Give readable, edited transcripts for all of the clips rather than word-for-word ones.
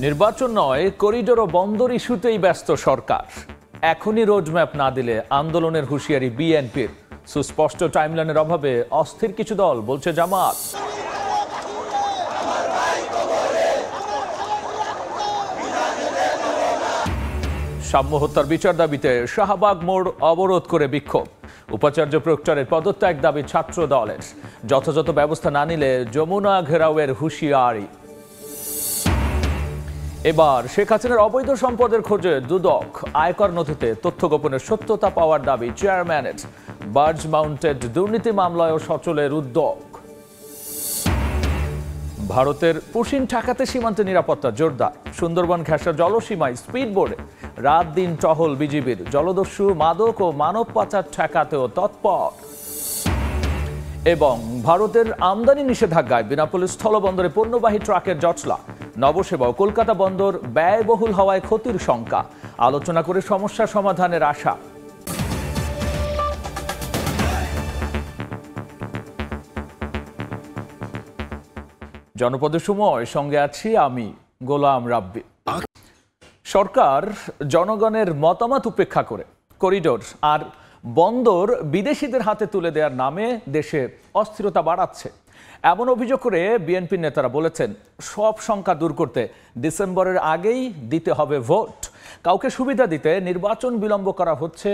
নির্বাচন নয়, করিডোর ও বন্দর ইস্যুতেই ব্যস্ত সরকার। এখনই রোডম্যাপ না দিলে আন্দোলনের হুঁশিয়ারি বিএনপির। সুস্পষ্ট টাইমলাইনের অভাবে অস্থির কিছু দল, বলছে জামাত। সাম্য হত্যার বিচার দাবিতে শাহবাগ মোড় অবরোধ করে বিক্ষোভ। উপাচার্য প্রক্টরের পদত্যাগ দাবি ছাত্র দলের। যথাযথ ব্যবস্থা না নিলে যমুনা ঘেরাওয়ের হুঁশিয়ারি। এবার শেখ হাসিনার অবৈধ সম্পদের খোঁজে দুদক। আয়কর নথিতে তথ্য গোপনের সত্যতা পাওয়ার দাবি চেয়ারম্যানের। বার্জ মাউন্টেড দুর্নীতি মামলায়ও সচলের উদ্যোগ। ভারতের পুশিন ঠেকাতে সীমান্তে নিরাপত্তা জোরদার। সুন্দরবন ঘেঁষা জলসীমায় স্পিড বোর্ডে রাত দিন টহল বিজিবির। জলদস্যু, মাদক ও মানব পাচার ঠেকাতেও তৎপর। এবং ভারতের আমদানি নিষেধাজ্ঞায় বেনাপোল স্থলবন্দরে পণ্যবাহী ট্রাকের জটলা। নবসেবা ও কলকাতা বন্দর ব্যয়বহুল হওয়ায় ক্ষতির শঙ্কা। আলোচনা করে সমস্যা সমাধানের আশা। জনপদের সময় সঙ্গে আছি আমি, গোলাম রাব্বি। সরকার জনগণের মতামত উপেক্ষা করে করিডোর আর বন্দর বিদেশিদের হাতে তুলে দেওয়ার নামে দেশে অস্থিরতা বাড়াচ্ছে। এমন অভিযোগ করে বিএনপির নেতারা বলেছেন, সব শঙ্কা দূর করতে ডিসেম্বরের আগেই দিতে হবে ভোট। কাউকে সুবিধা দিতে নির্বাচন বিলম্ব করা হচ্ছে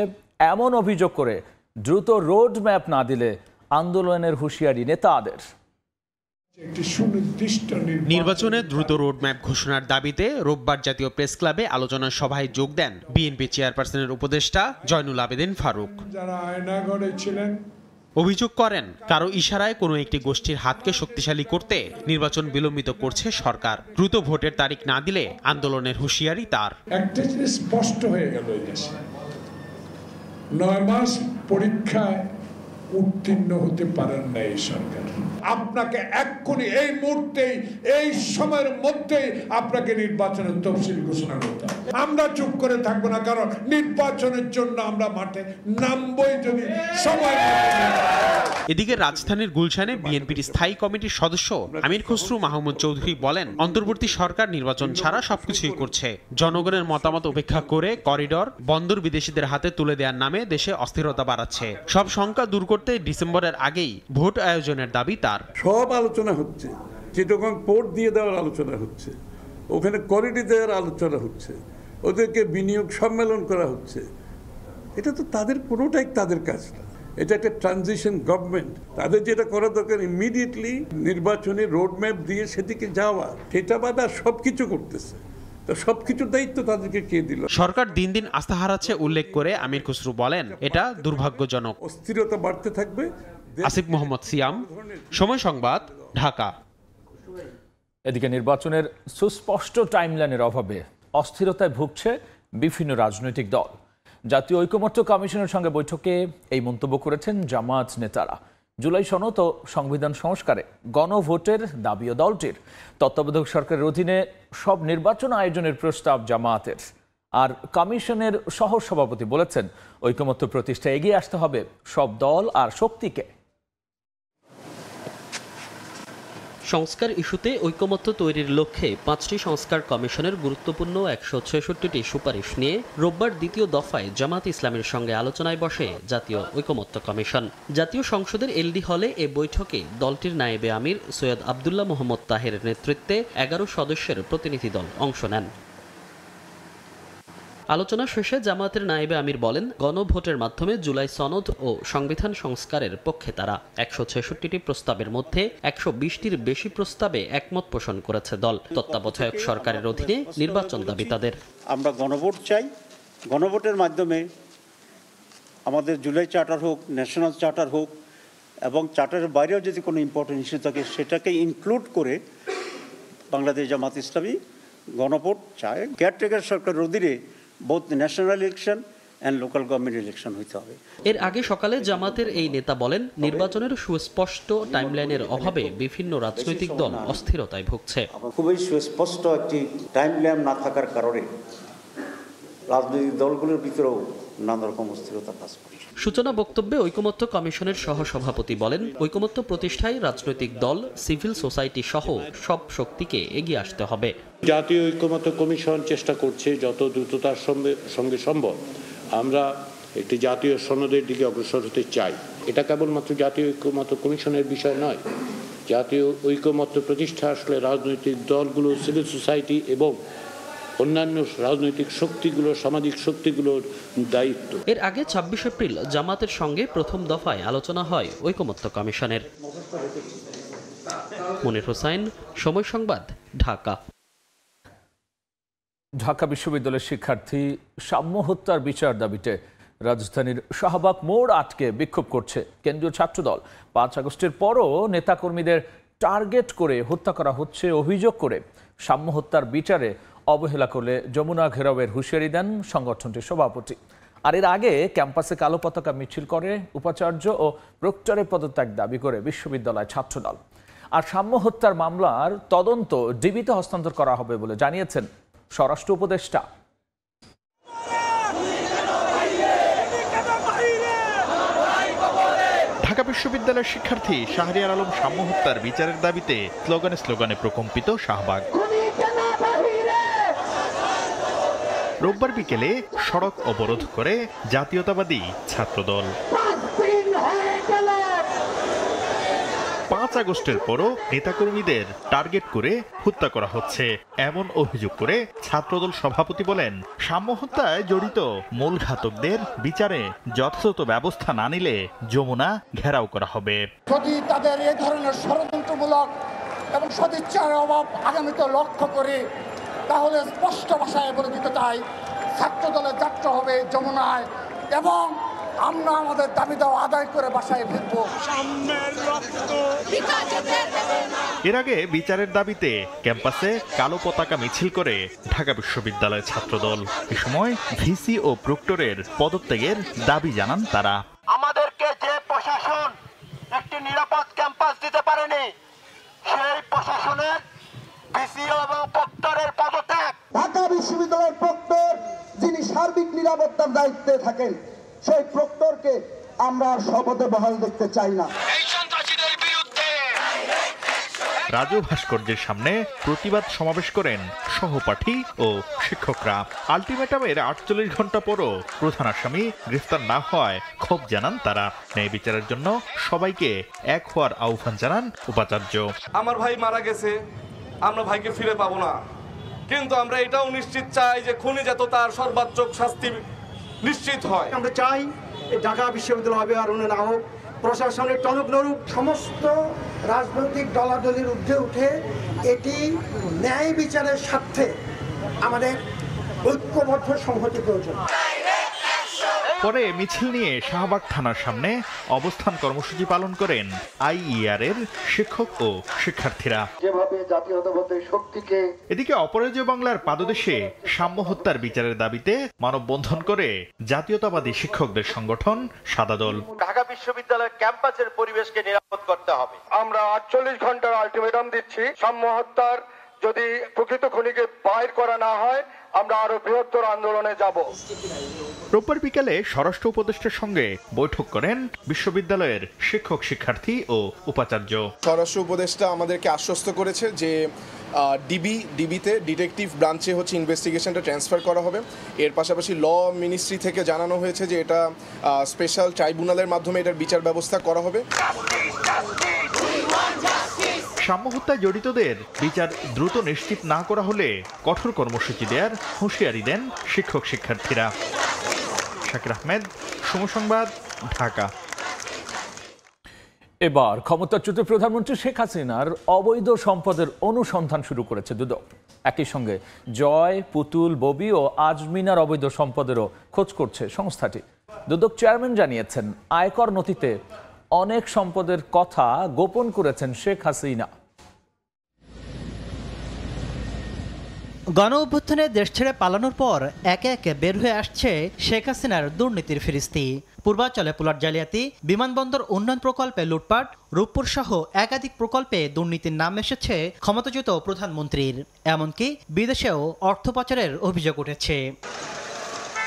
এমন অভিযোগ করে দ্রুত রোড ম্যাপ না দিলে আন্দোলনের হুঁশিয়ারি নেতাদের। নির্বাচনে দ্রুত রোডম্যাপ ঘোষণার দাবিতে রোববার জাতীয় প্রেস ক্লাবে আলোচনা সভায় যোগ দেন বিএনপি চেয়ারপারসনের উপদেষ্টা জয়নুল আবেদিন ফারুক। অভিযোগ করেন, কারো ইশারায় কোনো একটি গোষ্ঠীর হাতকে শক্তিশালী করতে নির্বাচন বিলম্বিত করছে সরকার। দ্রুত ভোটের তারিখ না দিলে আন্দোলনের হুঁশিয়ারি তার। একটা জিনিস স্পষ্ট হয়ে গেল, এই দেশে 9 মাস পরীক্ষায় উত্তীর্ণ হতে পারেন না এই সরকার। আপনাকে এক্ষুনি এই মুহূর্তেই এই সময়ের মধ্যেই আপনাকে নির্বাচনের তফসিল ঘোষণা করতে হবে। আমরা চুপ করে থাকবো না, কারণ নির্বাচনের জন্য আমরা মাঠে নামবই যদি সময়। এদিকে রাজধানীর গুলশানে বিএনপির স্থায়ী কমিটির সদস্য আমির খসরু মাহমুদ চৌধুরী বলেন, অন্তর্বর্তী সরকার নির্বাচন ছাড়া সবকিছুই করছে। জনগণের মতামত উপেক্ষা করে করিডোর, বন্দর বিদেশিদের হাতে তুলে দেওয়ার নামে দেশে অস্থিরতা বাড়াচ্ছে। সব শঙ্কা দূর করতে ডিসেম্বরের আগেই ভোট আয়োজনের দাবি তার। সব আলোচনা হচ্ছে, চিটাগং পোর্ট দিয়ে দেওয়ার আলোচনা হচ্ছে, ওখানে করিডোর দেওয়ার আলোচনা হচ্ছে, ওদেরকে বিনিয়োগ সম্মেলন করা হচ্ছে। এটা তো তাদের কোনোটাই তাদের কাজ না। এটা একটা ট্রানজিশন গভর্নমেন্ট। তাদের যেটা করা দরকার, ইমিডিয়েটলি নির্বাচনী রোডম্যাপ দিয়ে সেদিকে যাওয়া। সেটা বাদে সবকিছু করতেছে, তো সবকিছুর দায়িত্ব তাদেরকে কে দিল? সরকার দিন দিন আস্থা হারাচ্ছে উল্লেখ করে আমির খসরু বলেন, এটা দুর্ভাগ্যজনক। অস্থিরতা বাড়তে থাকবে। আসিফ মোহাম্মদ সিয়াম, সময় সংবাদ, ঢাকা। এদিকে নির্বাচনের সুস্পষ্ট টাইমলাইনের অভাবে অস্থিরতায় ভুগছে বিভিন্ন রাজনৈতিক দল। জাতীয় ঐকমত্য কমিশনের সঙ্গে বৈঠকে এই মন্তব্য করেছেন জামাত নেতারা। জুলাই সনদ ও সংবিধান সংস্কারে গণভোটের দাবিও দলটির। তত্ত্বাবধায়ক সরকারের অধীনে সব নির্বাচন আয়োজনের প্রস্তাব জামায়াতের। আর কমিশনের সহ সভাপতি বলেছেন, ঐকমত্য প্রতিষ্ঠায় এগিয়ে আসতে হবে সব দল আর শক্তিকে। সংস্কার ইস্যুতে ঐকমত্য তৈরির লক্ষ্যে 5টি সংস্কার কমিশনের গুরুত্বপূর্ণ 166টি সুপারিশ নিয়ে রোববার দ্বিতীয় দফায় জামাত ইসলামের সঙ্গে আলোচনায় বসে জাতীয় ঐকমত্য কমিশন। জাতীয় সংসদের এলডি হলে এ বৈঠকে দলটির নায়েবে আমির সৈয়দ আবদুল্লাহ মোহাম্মদ তাহেরের নেতৃত্বে 11 সদস্যের প্রতিনিধি দল অংশ নেন। আলোচনা শেষে জামায়াতের নায়েবে আমির বলেন, গণভোটের মাধ্যমে জুলাই সনদ ও সংবিধান সংস্কারের পক্ষে তারা। 166টি প্রস্তাবের মধ্যে 120টির বেশি প্রস্তাবে একমত পোষণ করেছে দল। তত্ত্বাবধায়ক সরকারের অধীনে নির্বাচন দাবি তাদের। আমরা গণভোট চাই। গণভোটের মাধ্যমে আমাদের জুলাই চার্টার হোক, ন্যাশনাল চার্টার হোক, এবং চার্টারের বাইরেও যদি কোনো ইম্পর্টেন্ট ইস্যু থাকে সেটাকে ইনক্লুড করে বাংলাদেশ জামাত ইসলামী গণভোট চায়। কেয়ারটেকার সরকারের অধীনে both national election and local government election হইতে হবে। এর আগে সকালে জামাতের এই নেতা বলেন, নির্বাচনের সুস্পষ্ট টাইমলাইনের অভাবে বিভিন্ন রাজনৈতিক দল অস্থিরতায় ভুগছে। খুবই সুস্পষ্ট একটি টাইমলাইন না থাকার কারণে রাজনৈতিক দলগুলোর ভিতরেও নানা রকম অস্থিরতা কাজ করে। সূচনা বক্তব্যে ঐকমত্য কমিশনের সহসভাপতি বলেন, ঐকমত্য প্রতিষ্ঠায় রাজনৈতিক দল, সিভিল সোসাইটি সহ সব শক্তিকে এগিয়ে আসতে হবে। জাতীয় ঐকমত্য কমিশন চেষ্টা করছে যত দ্রুততার সঙ্গে সম্ভব আমরা একটি জাতীয় সনদের দিকে অগ্রসর হতে চাই। এটা কেবলমাত্র জাতীয় ঐকমত্য কমিশনের বিষয় নয়। জাতীয় ঐকমত্য প্রতিষ্ঠা আসলে রাজনৈতিক দলগুলো, সিভিল সোসাইটি এবং অন্যান্য রাজনৈতিক শক্তিগুলো, সামাজিক শক্তিগুলোর দায়িত্ব। এর আগে ২৬ এপ্রিল জামাতের সঙ্গে প্রথম দফায় আলোচনা হয় ঐকমত্য কমিশনের। মনির হোসাইন, সময় সংবাদ, ঢাকা। ঢাকা বিশ্ববিদ্যালয়ের শিক্ষার্থী সাম্য হত্যার বিচার দাবিতে রাজধানীর শাহবাগ মোড় আটকে বিক্ষোভ করছে কেন্দ্রীয় ছাত্রদল। ৫ আগস্টের পরও নেতাকর্মীদের টার্গেট করে হত্যা করা হচ্ছে অভিযোগ করে সাম্য হত্যার বিচারে অবহেলা করলে যমুনা ঘেরাওয়ের হুঁশিয়ারি দেন সংগঠনটির সভাপতি। আর এর আগে ক্যাম্পাসে কালো পতাকা মিছিল করে উপাচার্য ও প্রক্টরের পদত্যাগ দাবি করে বিশ্ববিদ্যালয় ছাত্রদল। আর সাম্য হত্যার মামলার তদন্ত ডিবিতে হস্তান্তর করা হবে বলে জানিয়েছেন স্বরাষ্ট্র উপদেষ্টা। ঢাকা বিশ্ববিদ্যালয়ের শিক্ষার্থী শাহরিয়ার আলম সাম্য হত্যার বিচারের দাবিতে স্লোগানে প্রকম্পিত শাহবাগ। রোববার বিকেলে সড়ক অবরোধ করে জাতীয়তাবাদী ছাত্রদল। ৫ আগস্টের পরও নেতাকর্মীদের টার্গেট করে হত্যা করা হচ্ছে এমন অভিযোগ করে ছাত্রদল সভাপতি বলেন, সাম্য হত্যায় জড়িত মূল ঘাতকদের বিচারে যথাযথ ব্যবস্থা না নিলে যমুনা ঘেরাও করা হবে। যদি তাদের এই ধরনের ষড়যন্ত্রমূলক এবং সদিচ্ছার অভাব আগামীতে লক্ষ্য করে, তাহলে স্পষ্ট ভাষায় বলে দিতে চাই, ছাত্রদলের যাত্রা হবে যমুনায় এবং আমরা আমাদের দাবি দাওয়া আদায় করে বাসায় ফিরব। এর আগে বিচারের দাবিতে ক্যাম্পাসে কালো পতাকা মিছিল করে ঢাকা বিশ্ববিদ্যালয়ের ছাত্রদল। এ সময় ভিসি ও প্রক্টরের পদত্যাগের দাবি জানান তারা। আমাদেরকে যে প্রশাসন একটি নিরাপদ ক্যাম্পাস দিতে পারেনি, সেই প্রশাসনের ভিসি এবং প্রক্টরের পদত্যাগ। ঢাকা বিশ্ববিদ্যালয়ের প্রক্টর যিনি সার্বিক নিরাপত্তার দায়িত্বে থাকেন, সেই প্রক্টরকে আমরা শপথে বহাল দেখতে চাই না। রাজু ভাস্কর্যের সামনে প্রতিবাদ সমাবেশ করেন সহপাঠী ও শিক্ষকরা। আলটিমেটামের ৪৮ ঘন্টা পরও প্রধান আসামি গ্রেফতার না হওয়ায় ক্ষোভ জানান তারা। ন্যায় বিচারের জন্য সবাইকে এক হওয়ার আহ্বান জানান উপাচার্য। আমার ভাই মারা গেছে, আমরা ভাইকে ফিরে পাবো না, কিন্তু আমরা এটাও নিশ্চিত চাই যে খুনি যাতে তার সর্বোচ্চ শাস্তি নিশ্চিত হয়। আমরা চাই ঢাকা বিশ্ববিদ্যালয় অভয়ারণ্য না হোক, প্রশাসনের টনক নড়ুক, সমস্ত রাজনৈতিক দলাদলির ঊর্ধ্বে উঠে এটি ন্যায় বিচারের স্বার্থে আমাদের ঐক্যবদ্ধ সংহতি প্রয়োজন। পরে মিছিল নিয়ে শাহবাগ থানার সামনে অবস্থান কর্মসূচি পালন করেন আইইআর এর শিক্ষক ও শিক্ষার্থীরা। যেভাবে জাতীয়তাবাদী শক্তিকে এদিকে অপরাজেয় বাংলার পাদদেশে সাম্য হত্যার বিচারের দাবিতে মানববন্ধন করে জাতীয়তাবাদী শিক্ষকদের সংগঠন সাদা দল। ঢাকা বিশ্ববিদ্যালয়ের ক্যাম্পাসের পরিবেশকে নিরাপদ করতে হবে। আমরা ৪৮ ঘন্টার আলটিমেটাম দিচ্ছি। সাম্য হত্যার যদি প্রকৃত খুনিকে বাইর করা না হয়, আমরা আরো বৃহত্তর আন্দোলনে যাব। রোববার বিকেলে স্বরাষ্ট্র উপদেষ্টার সঙ্গে বৈঠক করেন বিশ্ববিদ্যালয়ের শিক্ষক, শিক্ষার্থী ও উপাচার্য। স্বরাষ্ট্র উপদেষ্টা আমাদেরকে আশ্বস্ত করেছে যে ডিবিতে ডিটেকটিভ ব্রাঞ্চে হচ্ছে ইনভেস্টিগেশনটা ট্রান্সফার করা হবে। এর পাশাপাশি ল মিনিস্ট্রি থেকে জানানো হয়েছে যে এটা স্পেশাল ট্রাইব্যুনালের মাধ্যমে এটার বিচার ব্যবস্থা করা হবে। সাম্য হত্যায় জড়িতদের বিচার দ্রুত নিশ্চিত না করা হলে কঠোর কর্মসূচি দেওয়ার হুঁশিয়ারি দেন শিক্ষক, শিক্ষার্থীরা। শাকির আহমেদ, সময় সংবাদ, ঢাকা। এবার ক্ষমতাচ্যুত প্রধানমন্ত্রী শেখ হাসিনার অবৈধ সম্পদের অনুসন্ধান শুরু করেছে দুদক। একই সঙ্গে জয়, পুতুল, ববি ও আজমিনার অবৈধ সম্পদেরও খোঁজ করছে সংস্থাটি। দুদক চেয়ারম্যান জানিয়েছেন, আয়কর নথিতে অনেক সম্পদের কথা গোপন করেছেন শেখ হাসিনা। গণ অভ্যুত্থানে দেশ ছেড়ে পালানোর পর একে একে বের হয়ে আসছে শেখ হাসিনার দুর্নীতির ফিরিস্তি। পূর্বাঞ্চলে প্লট জালিয়াতি, বিমানবন্দর উন্নয়ন প্রকল্পে লুটপাট, রূপপুর সহ একাধিক প্রকল্পে দুর্নীতির নাম এসেছে ক্ষমতাচ্যুত প্রধানমন্ত্রীর। এমনকি বিদেশেও অর্থ পাচারের অভিযোগ উঠেছে।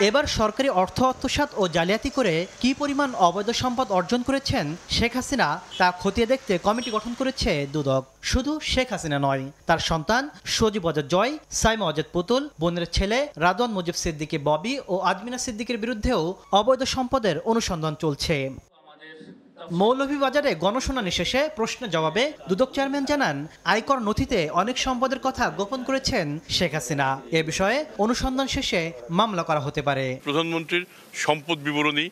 এবার সরকারি অর্থ আত্মসাৎ ও জালিয়াতি করে কি পরিমাণ অবৈধ সম্পদ অর্জন করেছেন শেখ হাসিনা তা খতিয়ে দেখতে কমিটি গঠন করেছে দুদক। শুধু শেখ হাসিনা নয়, তার সন্তান সজীব অজেদ জয়, সাইমা অজেদ পুতুল, বোনের ছেলে রাদওয়ান মুজিব সিদ্দিকী ববি ও আজমিনা সিদ্দিকীর বিরুদ্ধেও অবৈধ সম্পদের অনুসন্ধান চলছে। মৌলভীবাজারে গণশুনানি শেষে প্রশ্নের জবাবে দুদক চেয়ারম্যান জানান, আয়কর নথিতে অনেক সম্পদের কথা গোপন করেছেন শেখ হাসিনা। এ বিষয়ে অনুসন্ধান শেষে মামলা করা হতে পারে। প্রধানমন্ত্রীর সম্পদ বিবরণী,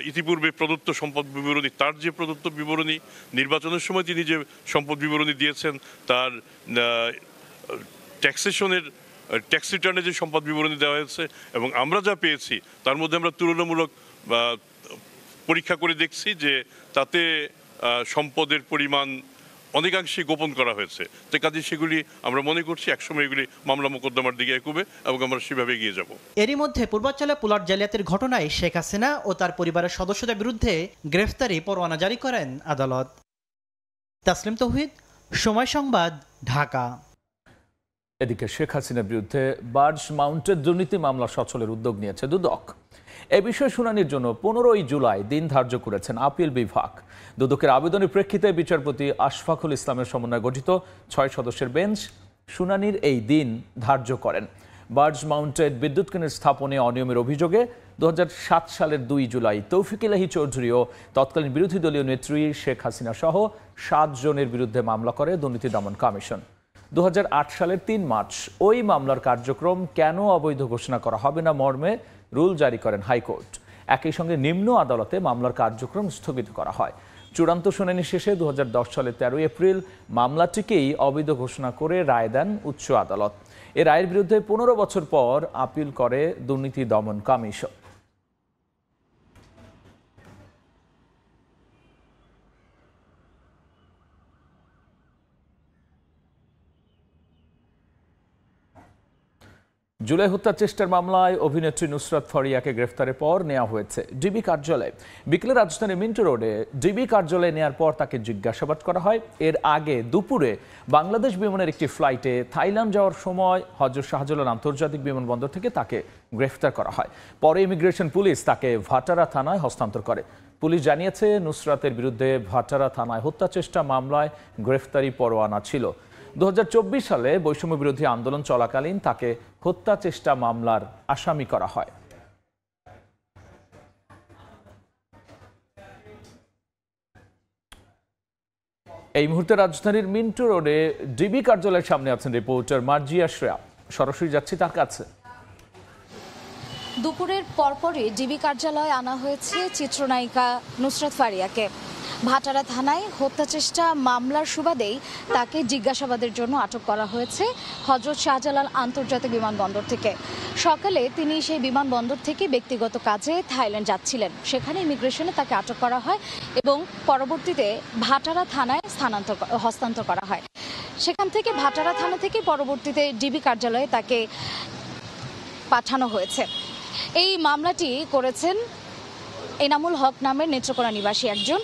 ইতিপূর্বে প্রদত্ত সম্পদ বিবরণী, তার যে প্রদত্ত বিবরণী, নির্বাচনের সময় তিনি যে সম্পদ বিবরণী দিয়েছেন, তার ট্যাক্সেশনের ট্যাক্স রিটার্নে যে সম্পদ বিবরণী দেওয়া হয়েছে এবং আমরা যা পেয়েছি তার মধ্যে আমরা তুলনামূলক পরীক্ষা করে দেখছি যে তাতে সম্পদের পরিমাণ অনেকাংশে গোপন করা হয়েছে। তো কাজে সেগুলি আমরা মনে করছি একসময় এগুলি মামলা মোকদ্দমার দিকে এগোবে এবং আমরা সেভাবে এগিয়ে যাব। এরই মধ্যে পূর্বাঞ্চলে প্লট জালিয়াতির ঘটনায় শেখ হাসিনা ও তার পরিবারের সদস্যদের বিরুদ্ধে গ্রেফতারি পরোয়ানা জারি করেন আদালত। তাসলিম তৌহিদ, সময় সংবাদ, ঢাকা। এদিকে শেখ হাসিনার বিরুদ্ধে বার্জ মাউন্টের দুর্নীতি মামলা সচলের উদ্যোগ নিয়েছে দুদক। এ বিষয়ে শুনানির জন্য 15 জুলাই দিন ধার্য করেছেন আপিল বিভাগ। দুদকের আবেদনের প্রেক্ষিতে বিচারপতি আশফাকুল ইসলামের সমন্বয়ে গঠিত 6 সদস্যের বেঞ্চ শুনানির এই দিন ধার্য করেন। বার্জ মাউন্টেড বিদ্যুৎ কেন্দ্রের স্থাপনে অনিয়মের অভিযোগে 2007 সালের 2 জুলাই তৌফিক ইলাহি চৌধুরী ও তৎকালীন বিরোধী দলীয় নেত্রী শেখ হাসিনা সহ 7 জনের বিরুদ্ধে মামলা করে দুর্নীতি দমন কমিশন। 2008 সালের 3 মার্চ ওই মামলার কার্যক্রম কেন অবৈধ ঘোষণা করা হবে না মর্মে রুল জারি করেন হাইকোর্ট। একই সঙ্গে নিম্ন আদালতে মামলার কার্যক্রম স্থগিত করা হয়। চূড়ান্ত শুনানি শেষে 2010 সালের 13 এপ্রিল মামলাটিকেই অবৈধ ঘোষণা করে রায় দেন উচ্চ আদালত। এ রায়ের বিরুদ্ধে 15 বছর পর আপিল করে দুর্নীতি দমন কমিশন। জুলাই হত্যা চেষ্টার মামলায় অভিনেত্রী নুসরাত ফারিয়াকে গ্রেফতারের পর নেওয়া হয়েছে ডিবি কার্যালয়ে। বিকেলে রাজধানীর মিন্টো রোডে ডিবি কার্যালয়ে নেওয়ার পর তাকে জিজ্ঞাসাবাদ করা হয়। এর আগে দুপুরে বাংলাদেশ বিমানের একটি ফ্লাইটে থাইল্যান্ড যাওয়ার সময় হযরত শাহজালাল আন্তর্জাতিক বিমানবন্দর থেকে তাকে গ্রেফতার করা হয়। পরে ইমিগ্রেশন পুলিশ তাকে ভাটারা থানায় হস্তান্তর করে। পুলিশ জানিয়েছে, নুসরাতের বিরুদ্ধে ভাটারা থানায় হত্যা চেষ্টা মামলায় গ্রেফতারি পরোয়ানা ছিল। 2024 সালে বৈষম্য বিরোধী আন্দোলন চলাকালীন তাকে হত্যা চেষ্টা মামলার আসামি করা হয়। এই মুহূর্তে রাজধানীর মিন্টো রোডে ডিবি কার্যালয়ের সামনে আছেন রিপোর্টার মার্জিয়া শ্রেয়া। সরাসরি যাচ্ছি তার কাছে। দুপুরের পরপরই ডিবি কার্যালয়ে আনা হয়েছে চিত্রনায়িকা নুসরাত ফারিয়াকে। ভাটারা থানায় হত্যা চেষ্টা মামলার সুবাদেই তাকে জিজ্ঞাসাবাদের জন্য আটক করা হয়েছে হযরত শাহজালাল আন্তর্জাতিক বিমানবন্দর থেকে। সকালে তিনি সেই বিমানবন্দর থেকে ব্যক্তিগত কাজে থাইল্যান্ড যাচ্ছিলেন। সেখানে ইমিগ্রেশনে তাকে আটক করা হয় এবং পরবর্তীতে ভাটারা থানায় হস্তান্তর করা হয়। সেখান থেকে ভাটারা থানা থেকে পরবর্তীতে ডিবি কার্যালয়ে তাকে পাঠানো হয়েছে। এই মামলাটি করেছেন এনামুল হক নামের নেত্রকোনা নিবাসী একজন,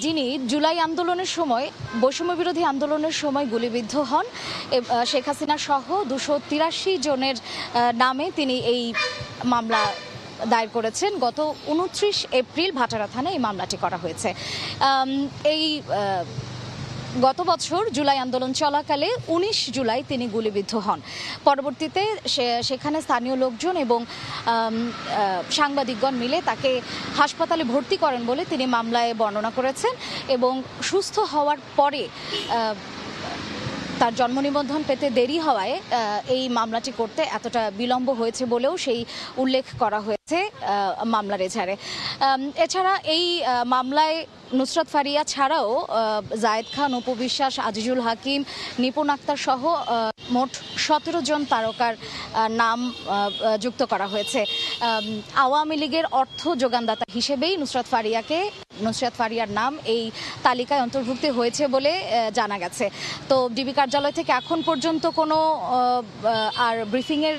যিনি জুলাই আন্দোলনের সময় বৈষম্য বিরোধী আন্দোলনের সময় গুলিবিদ্ধ হন। শেখ হাসিনা সহ 283 জনের নামে তিনি এই মামলা দায়ের করেছেন। গত 29 এপ্রিল ভাটারা থানায় এই মামলাটি করা হয়েছে। গত বছর জুলাই আন্দোলন চলাকালে 19 জুলাই তিনি গুলিবিদ্ধ হন। পরবর্তীতে সেখানে স্থানীয় লোকজন এবং সাংবাদিকগণ মিলে তাকে হাসপাতালে ভর্তি করেন বলে তিনি মামলায় বর্ণনা করেছেন এবং সুস্থ হওয়ার পরে তার জন্ম নিবন্ধন পেতে দেরি হওয়ায় এই মামলাটি করতে এতটা বিলম্ব হয়েছে বলেও সেই উল্লেখ করা হয়েছে মামলার এজাহারে। এছাড়া এই মামলায় নুসরাত ফারিয়া ছাড়াও জায়েদ খান, অপু বিশ্বাস, আজিজুল হাকিম, নিপুণ আক্তার সহ মোট 17 জন তারকার নাম যুক্ত করা হয়েছে। আওয়ামী লীগের অর্থ যোগানদাতা হিসেবেই নুসরাত ফারিয়ার নাম এই তালিকায় অন্তর্ভুক্তি হয়েছে বলে জানা গেছে। তো ডিবি কার্যালয় থেকে এখন পর্যন্ত কোনো আর ব্রিফিংয়ের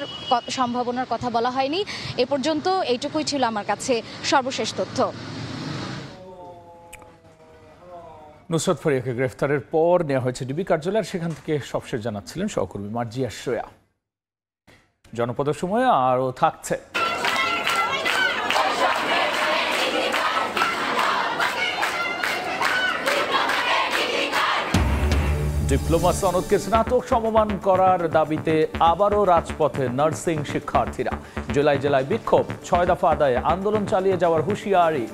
সম্ভাবনার কথা বলা হয়নি। এ পর্যন্ত এইটুকুই ছিল আমার কাছে সর্বশেষ তথ্য। নুসরাত ফারিয়াকে গ্রেফতারের পর নেওয়া হয়েছে ডিবি কার্যালয়, আর সেখান থেকে সবশেষ জানাচ্ছিলেন সহকর্মী মার্জিয়া শ্রেয়া। জনপদের সময় আরও থাকছে। ডিপ্লোমা সনদকে স্নাতক সমমান করার দাবিতে আবারও রাজপথে নার্সিং শিক্ষার্থীরা। জেলায় জেলায় বিক্ষোভ, 6 দফা আদায়ে আন্দোলন চালিয়ে যাওয়ার হুঁশিয়ারি।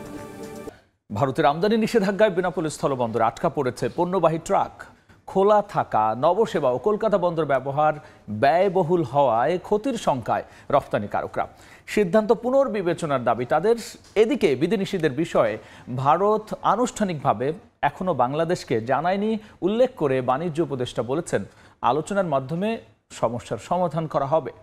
ভারতের আমদানি নিষেধাজ্ঞায় বেনাপোল স্থলবন্দরে আটকা পড়েছে পণ্যবাহী ট্রাক। খোলা থাকা নবসেবা ও কলকাতা বন্দর ব্যবহার ব্যয়বহুল হওয়ায় ক্ষতির শঙ্কায় রপ্তানিকারকরা। সিদ্ধান্ত পুনর্বিবেচনার দাবি তাদের। এদিকে বিধিনিষেধের বিষয়ে ভারত আনুষ্ঠানিকভাবে এখনো বাংলাদেশকে জানায়নি উল্লেখ করে বাণিজ্য উপদেষ্টা বলেছেন, আলোচনার মাধ্যমে সমস্যার সমাধান করা হবে।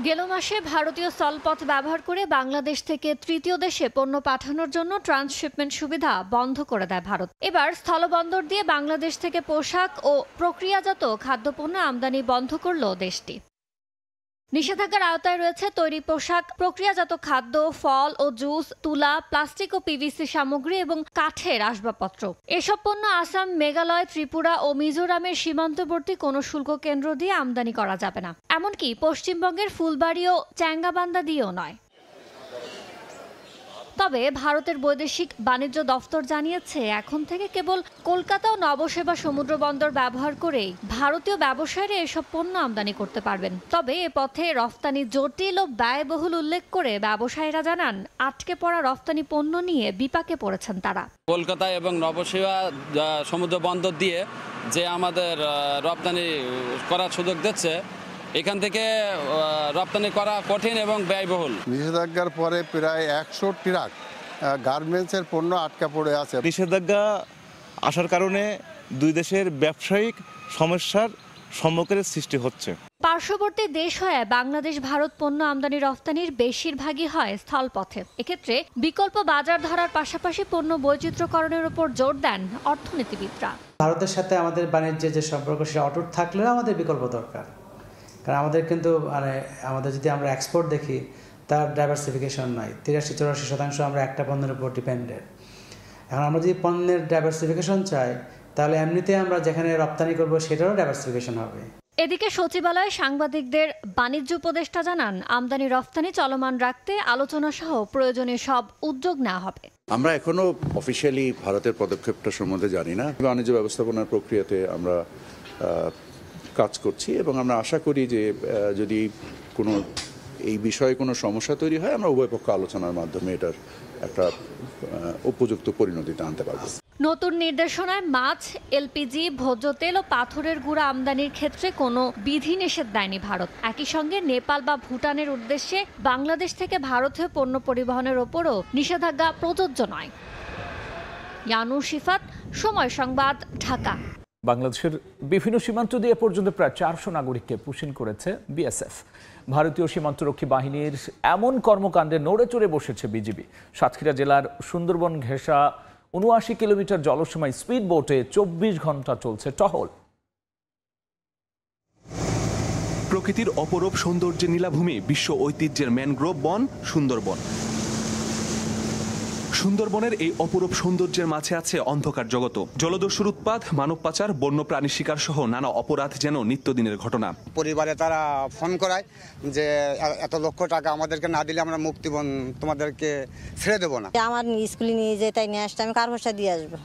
গেল মাসে ভারতীয় স্থলপথ ব্যবহার করে বাংলাদেশ থেকে তৃতীয় দেশে পণ্য পাঠানোর জন্য ট্রান্সশিপমেন্ট সুবিধা বন্ধ করে দেয় ভারত। এবার স্থলবন্দর দিয়ে বাংলাদেশ থেকে পোশাক ও প্রক্রিয়াজাত খাদ্যপণ্য আমদানি বন্ধ করল দেশটি। নিষেধাজ্ঞার আওতায় রয়েছে তৈরি পোশাক, প্রক্রিয়াজাত খাদ্য, ফল ও জুস, তুলা, প্লাস্টিক ও পিভিসি সামগ্রী এবং কাঠের আসবাবপত্র। এসব পণ্য আসাম, মেঘালয়, ত্রিপুরা ও মিজোরামের সীমান্তবর্তী কোনো শুল্ক কেন্দ্র দিয়ে আমদানি করা যাবে না, এমনকি পশ্চিমবঙ্গের ফুলবাড়ি ও চ্যাঙ্গাবান্ধা দিয়েও নয়। তবে ভারতের বৈদেশিক বাণিজ্য দফতর জানিয়েছে, এখন থেকে কেবল কলকাতা ও নবসেবা সমুদ্র বন্দর ব্যবহার করেই ভারতীয় ব্যবসায়ীরা এসব পণ্য আমদানি করতে পারবেন। তবে এ পথে রফতানি জটিল ও ব্যয়বহুল উল্লেখ করে ব্যবসায়ীরা জানান, আটকে পড়া রফতানি পণ্য নিয়ে বিপাকে পড়েছেন তারা। কলকাতা এবং নবসেবা সমুদ্র বন্দর দিয়ে যে আমাদের রপ্তানি করার সুযোগ দিচ্ছে, এখান থেকে রপ্তানি করা কঠিন এবং ব্যয়বহুল। নিষেধাজ্ঞার পরে প্রায় 100 ট্রাক গার্মেন্টসের পণ্য আটকা পড়ে আছে। নিষেধাজ্ঞা আসার কারণে দুই দেশের ব্যবসায়িক সমস্যার সম্মুখীন সৃষ্টি হচ্ছে। পার্শ্ববর্তী দেশ হয়ে বাংলাদেশ ভারত পণ্য আমদানি রফতানির বেশিরভাগই হয় স্থলপথে। এক্ষেত্রে বিকল্প বাজার ধরার পাশাপাশি পণ্য বৈচিত্র্যকরণের উপর জোর দেন অর্থনীতিবিদরা। ভারতের সাথে আমাদের বাণিজ্যের যে সম্পর্ক সেটা অটুট থাকলেও আমাদের বিকল্প দরকার, কারণ আমাদের কিন্তু আমাদের যদি আমরা এক্সপোর্ট দেখি তার ডাইভার্সিফিকেশন নাই। 83-84% আমরা একটা পণ্যের উপর ডিপেন্ডেন্ট। এখন আমরা যদি পণ্যের ডাইভার্সিফিকেশন চাই, তাহলে এমনিতে আমরা যেখানে রপ্তানি করব সেটারও ডাইভার্সিফিকেশন হবে। এদিকে সচিবালয়ে সাংবাদিকদের বাণিজ্য উপদেষ্টা জানান, আমদানি রফতানি চলমান রাখতে আলোচনা সহ প্রয়োজনীয় সব উদ্যোগ নেওয়া হবে। আমরা এখনো অফিসিয়ালি ভারতের পদক্ষেপটা সম্বন্ধে জানি না। বাণিজ্য ব্যবস্থাপনার প্রক্রিয়াতে আমরা কাজ করছি এবং আমরা আশা করি যে যদি কোনো এই বিষয়ে কোনো সমস্যা তৈরি হয়, আমরা উভয় পক্ষ আলোচনার মাধ্যমে এটার একটা উপযুক্ত পরিণতিতে আনতে পারবো। নতুন নির্দেশনায় মাছ, এলপিজি, ভোজ্য তেল ও পাথরের গুঁড়া আমদানির ক্ষেত্রে কোনো বিধিনিষেধ দেয়নি ভারত। একই সঙ্গে নেপাল বা ভুটানের উদ্দেশ্যে বাংলাদেশ থেকে ভারতে পণ্য পরিবহনের ওপরও নিষেধাজ্ঞা প্রযোজ্য নয়। ইয়ানুর শিফাত, সময় সংবাদ, ঢাকা। বাংলাদেশের বিভিন্ন সীমান্ত দিয়ে পর্যন্ত প্রায় 400 নাগরিককে পুশিন করেছে বিএসএফ। ভারতীয় সীমান্তরক্ষী বাহিনীর এমন কর্মকাণ্ডে নড়ে চড়ে বসেছে বিজিবি। সাতক্ষীরা জেলার সুন্দরবন ঘেঁষা 79 কিলোমিটার জলসীমায় স্পিড বোটে 24 ঘন্টা চলছে টহল। প্রকৃতির অপরূপ সৌন্দর্যের নীলাভূমি, বিশ্ব ঐতিহ্যের ম্যানগ্রোভ বন সুন্দরবন। সুন্দরবনের এই অপরূপ সৌন্দর্যের মাঝে আছে অন্ধকার জগত। জলদস্যুর উৎপাত, মানব পাচার, বন্যপ্রাণী শিকার সহ নানা অপরাধ যেন নিত্যদিনের ঘটনা। পরিবারে তারা ফোন করায় যে এত লক্ষ টাকা আমাদেরকে না দিলে আমরা মুক্তিপণ তোমাদেরকে ছেড়ে দেবো না। আমার স্কুলে নিয়ে যেয়ে তাই নিয়ে আসতে আমি কার পয়সা দিয়ে আসবো?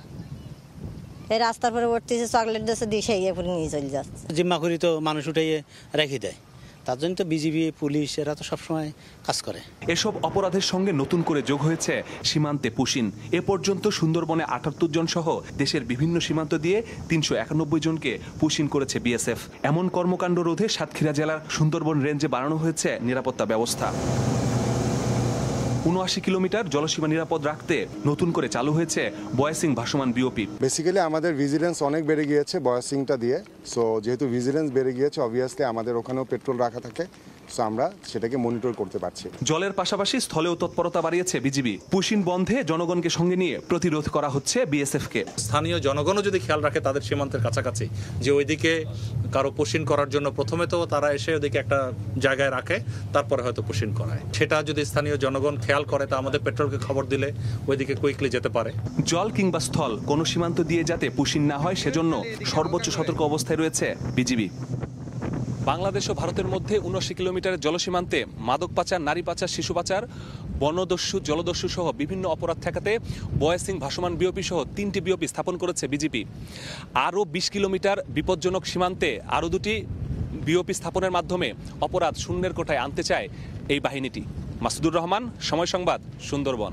এই রাস্তার পরে ভর্তিছে চকলেট দিয়েছে, দিয়ে সেই নিয়ে চলে যাচ্ছে। জিম্মা করি তো মানুষ উঠাইয়ে রেখে দেয়, তার জন্য তো বিজিবি, পুলিশ এরা তো সবসময় কাজ করে। এসব অপরাধের সঙ্গে নতুন করে যোগ হয়েছে সীমান্তে পুশিন। এ পর্যন্ত সুন্দরবনে 78 জন সহ দেশের বিভিন্ন সীমান্ত দিয়ে 391 জনকে পুশিন করেছে বিএসএফ। এমন কর্মকাণ্ড রোধে সাতক্ষীরা জেলার সুন্দরবন রেঞ্জে বাড়ানো হয়েছে নিরাপত্তা ব্যবস্থা। 79 কিলোমিটার জলসীমা নিরাপদ রাখতে নতুন করে চালু হয়েছে বয়াসিং ভাসমান বিওপি। বেসিক্যালি আমাদের ভিজিলেন্স অনেক বেড়ে গিয়েছে বয়াসিংটা দিয়ে। সো যেহেতু ভিজিলেন্স বেড়ে গিয়েছে, অবভিয়াসলি আমাদের ওখানেও পেট্রোল রাখা থাকে, সো আমরা সেটাকে মনিটর করতে পারছি। জলের পাশাপাশি স্থলেও তৎপরতা বাড়িয়েছে বিজিবি। পুশিন বন্ধে জনগণকে সঙ্গে নিয়ে প্রতিরোধ করা হচ্ছে বিএসএফকে। স্থানীয় জনগণও যদি খেয়াল রাখে তাদের সীমান্তের কাছাকাছি, যে ওইদিকে কারো পুশিন করার জন্য প্রথমে তো তারা এসে ওদিকে একটা জায়গায় রাখে, তারপরে হয়তো পুশিন করায়। সেটা যদি স্থানীয় জনগণ খেয়াল করে, তা আমাদের পেট্রোলকে খবর দিলে ওইদিকে কুইকলি যেতে পারে। জল কিংবা স্থল কোনো সীমান্ত দিয়ে যাতে পুশিন না হয়, সেজন্য সর্বোচ্চ সতর্ক অবস্থায় রয়েছে বিজিবি। বাংলাদেশ ও ভারতের মধ্যে 79 কিলোমিটারের জলসীমান্তে মাদক পাচার, নারী পাচার, শিশু পাচার বনদস্যু, জলদস্যু সহ বিভিন্ন অপরাধ ঠেকাতে বয়াসিং ভাসমান বিওপি সহ 3টি বিওপি স্থাপন করেছে বিজিবি। আরও 20 কিলোমিটার বিপজ্জনক সীমান্তে আরও 2টি বিওপি স্থাপনের মাধ্যমে অপরাধ শূন্যের কোঠায় আনতে চায় এই বাহিনীটি। মাসুদুর রহমান, সময় সংবাদ, সুন্দরবন।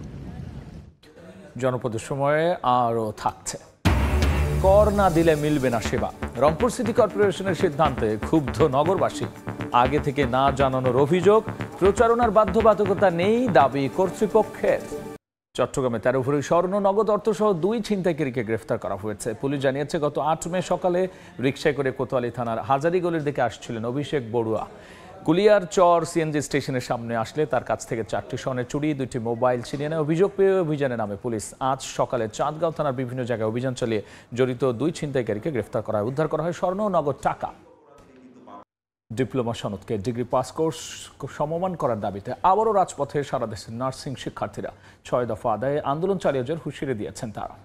জনপদের সময়ে আরও থাকছে। কর না দিলে মিলবে না সেবা। রংপুর সিটি কর্পোরেশনের সিদ্ধান্তে ক্ষুব্ধ নগরবাসী। আগে থেকে না জানানোর অভিযোগ, প্রচারণার বাধ্যবাধকতা নেই দাবি কর্তৃপক্ষের। চট্টগ্রামে 13 ভরি স্বর্ণ, নগদ অর্থসহ 2 ছিনতাইকারীকে গ্রেফতার করা হয়েছে। পুলিশ জানিয়েছে গত 8 মে সকালে রিকশায় করে কোতোয়ালি থানার হাজারীগলির দিকে আসছিলেন অভিষেক বড়ুয়া। কুলিয়ার চর সিএনজি স্টেশনের সামনে আসলে তার কাছ থেকে 4টি স্বর্ণের চুড়ি, 2টি মোবাইল ছিনিয়ে নেয়। অভিযোগ পেয়ে অভিযানে নামে পুলিশ। আজ সকালে চাঁদগাঁও থানার বিভিন্ন জায়গায় অভিযান চালিয়ে জড়িত 2 ছিনতাইকারীকে গ্রেফতার করা হয়। উদ্ধার করা হয় স্বর্ণ ও নগদ টাকা। ডিপ্লোমা সনদকে ডিগ্রি পাস কোর্স সমমান করার দাবিতে আবারও রাজপথে সারা দেশের নার্সিং শিক্ষার্থীরা 6 দফা আদায়ে আন্দোলন চালিয়ে যাওয়ার হুঁশিয়ারি দিয়েছেন তারা।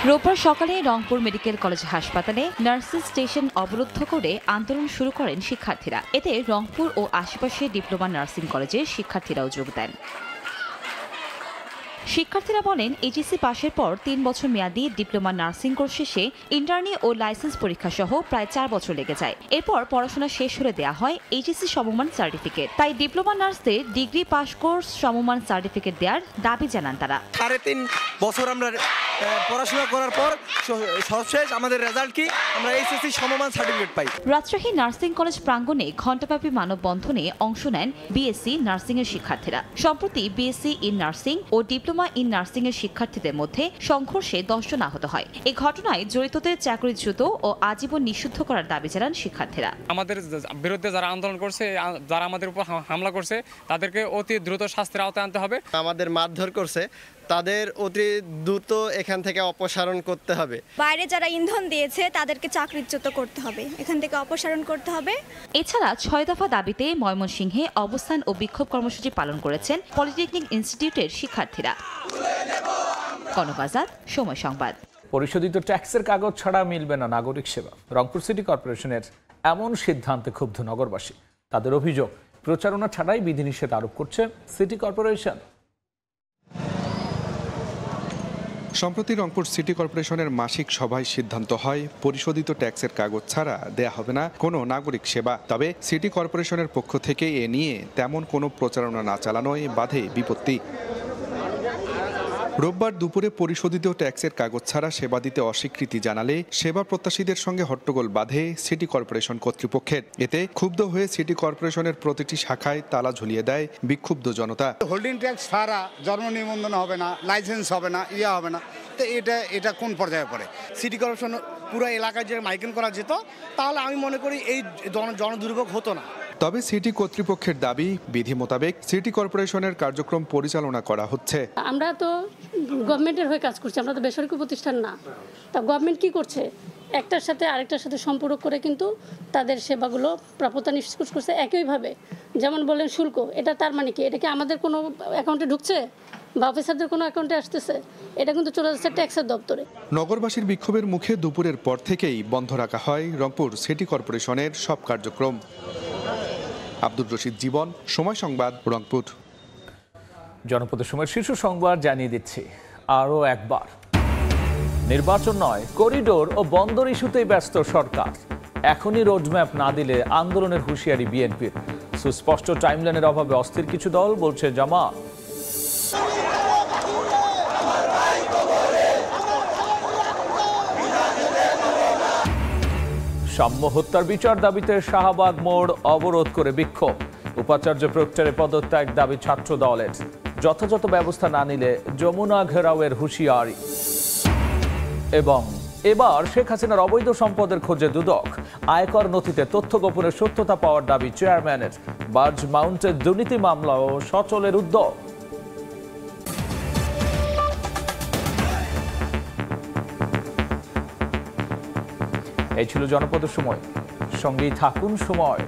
রোববার সকালে রংপুর মেডিকেল কলেজ হাসপাতালে নার্সিং স্টেশন অবরুদ্ধ করে আন্দোলন শুরু করেন শিক্ষার্থীরা। এতে রংপুর ও আশেপাশে ডিপ্লোমা নার্সিং কলেজের শিক্ষার্থীরাও যোগ দেন। শিক্ষার্থীরা বলেন, এইচএসসি পাশের পর 3 বছর মেয়াদী ডিপ্লোমা নার্সিং কোর্স শেষে ইন্টার্নি ও লাইসেন্স পরীক্ষা সহ প্রায় 4 বছর লেগে যায়। এরপর পড়াশোনা শেষ হলে দেওয়া হয় এইচএসসি সমমান সার্টিফিকেট। তাই ডিপ্লোমা নার্সদের ডিগ্রি পাস কোর্স সমমান সার্টিফিকেট দেওয়ার দাবি জানান তারা। 3.5 বছর আমরা পড়াশোনা করার পর সবশেষ আমাদের রেজাল্ট কি, আমরা এইচএসসি সমমান সার্টিফিকেট পাই। রাজশাহী নার্সিং কলেজ প্রাঙ্গণে ঘণ্টাব্যাপী মানববন্ধনে অংশ নেন বিএসসি নার্সিং এর শিক্ষার্থীরা। সম্প্রতি বিএসসি ইন নার্সিং ও ডিপ্লোমা ইন নার্সিং এর শিক্ষার্থীদের মধ্যে সংঘর্ষে 10 জন আহত হয়। এই ঘটনায় জড়িতদের চাকরিচ্যুত ও আজীবন নিষিদ্ধ করার দাবি জানান শিক্ষার্থীরা। আমাদের বিরুদ্ধে যারা আন্দোলন করছে, যারা আমাদের উপর হামলা করছে, তাদেরকে অতি দ্রুত শাস্তির আওতায় আনতে হবে। আমাদের মারধর করছে, তাদের অতি দ্রুত এখান থেকে অপসারণ করতে হবে। বাইরে যারা ইন্ধন দিয়েছে তাদেরকে চাকরিচ্যুত করতে হবে, এখান থেকে অপসারণ করতে হবে। এছাড়া 6 দফা দাবিতে ময়মনসিংহে অবস্থান ও বিক্ষোভ কর্মসূচি পালন করেছেন পলিটেকনিক ইনস্টিটিউটের শিক্ষার্থীরা। কনকবাজার, সময় সংবাদ। পরিশোধিত ট্যাক্সের কাগজ ছাড়া মিলবে না নাগরিক সেবা। রংপুর সিটি কর্পোরেশনের এমন সিদ্ধান্তে ক্ষুব্ধ নগরবাসী। তাদের অভিযোগ, প্রচারণা ছাড়াই বিধিনিষেধ আরোপ করছে সিটি কর্পোরেশন। সম্প্রতি রংপুর সিটি কর্পোরেশনের মাসিক সভায় সিদ্ধান্ত হয় পরিশোধিত ট্যাক্সের কাগজ ছাড়া দেয়া হবে না কোনো নাগরিক সেবা। তবে সিটি কর্পোরেশনের পক্ষ থেকে এ নিয়ে তেমন কোনো প্রচারণা না চালানোয় বাধে বিপত্তি। রোববার দুপুরে পরিশোধিত ট্যাক্সের কাগজ ছাড়া সেবা দিতে অস্বীকৃতি জানালে সেবা প্রত্যাশীদের সঙ্গে হট্টগোল বাধে সিটি কর্পোরেশন কর্তৃপক্ষের। এতে ক্ষুব্ধ হয়ে সিটি কর্পোরেশনের প্রতিটি শাখায় তালা ঝুলিয়ে দেয় বিক্ষুব্ধ জনতা। হোল্ডিং ট্যাক্স ছাড়া জন্ম নিবন্ধন হবে না, লাইসেন্স হবে না, হবে না। তো এটা কোন পর্যায়ে পড়ে? সিটি কর্পোরেশন পুরো এলাকায় যে মাইকিং করা যেত, তাহলে আমি মনে করি এই জনদুর্ভোগ হতো না। তবে সিটি কর্তৃপক্ষের দাবি, বিধি মোতাবেক সিটি কর্পোরেশনের কার্যক্রম পরিচালনা করা হচ্ছে। আমরা তো গভর্নমেন্টের হয়ে কাজ করছি, আমরা তো বেসরকারি প্রতিষ্ঠান না। তা গভর্নমেন্ট কি করছে, একটার সাথে আরেকটার সাথে সম্পর্ক করে কিন্তু তাদের সেবাগুলো প্রাপ্যতা নিশ্চিত করছে একইভাবে। যেমন বলেন শুল্ক, এটা তার মানে কি, এটা কি আমাদের কোনো অ্যাকাউন্টে ঢুকছে বা অফিসারদের কোনো অ্যাকাউন্টে আসতেছে? এটা কিন্তু চলে যাচ্ছে ট্যাক্সের দপ্তরে। নগরবাসীর বিক্ষোভের মুখে দুপুরের পর থেকেই বন্ধ রাখা হয় রংপুর সিটি কর্পোরেশনের সব কার্যক্রম। আব্দুর রশিদ জীবন, সময় সংবাদ, রংপুর। জনপদের সময় শীর্ষ সংবাদ জানিয়ে দিচ্ছি আরও একবার। নির্বাচন নয়, করিডোর ও বন্দর ইস্যুতেই ব্যস্ত সরকার। এখনই রোডম্যাপ না দিলে আন্দোলনের হুঁশিয়ারি বিএনপির। সুস্পষ্ট টাইমলাইনের অভাবে অস্থির কিছু দল, বলছে জামাত। সাম্য হত্যার বিচার দাবিতে শাহবাগ মোড় অবরোধ করে বিক্ষোভ। উপাচার্য প্রক্টরের পদত্যাগ দাবি ছাত্র দলের। যথাযথ ব্যবস্থা না নিলে যমুনা ঘেরাওয়ের হুঁশিয়ারি। এবং এবার শেখ হাসিনার অবৈধ সম্পদের খোঁজে দুদক। আয়কর নথিতে তথ্য গোপনের সত্যতা পাওয়ার দাবি চেয়ারম্যানের। বার্জ মাউন্টের দুর্নীতি মামলা ও সচলের উদ্যোগ। এই ছিল জনপদের সময়। সঙ্গেই থাকুন সময়।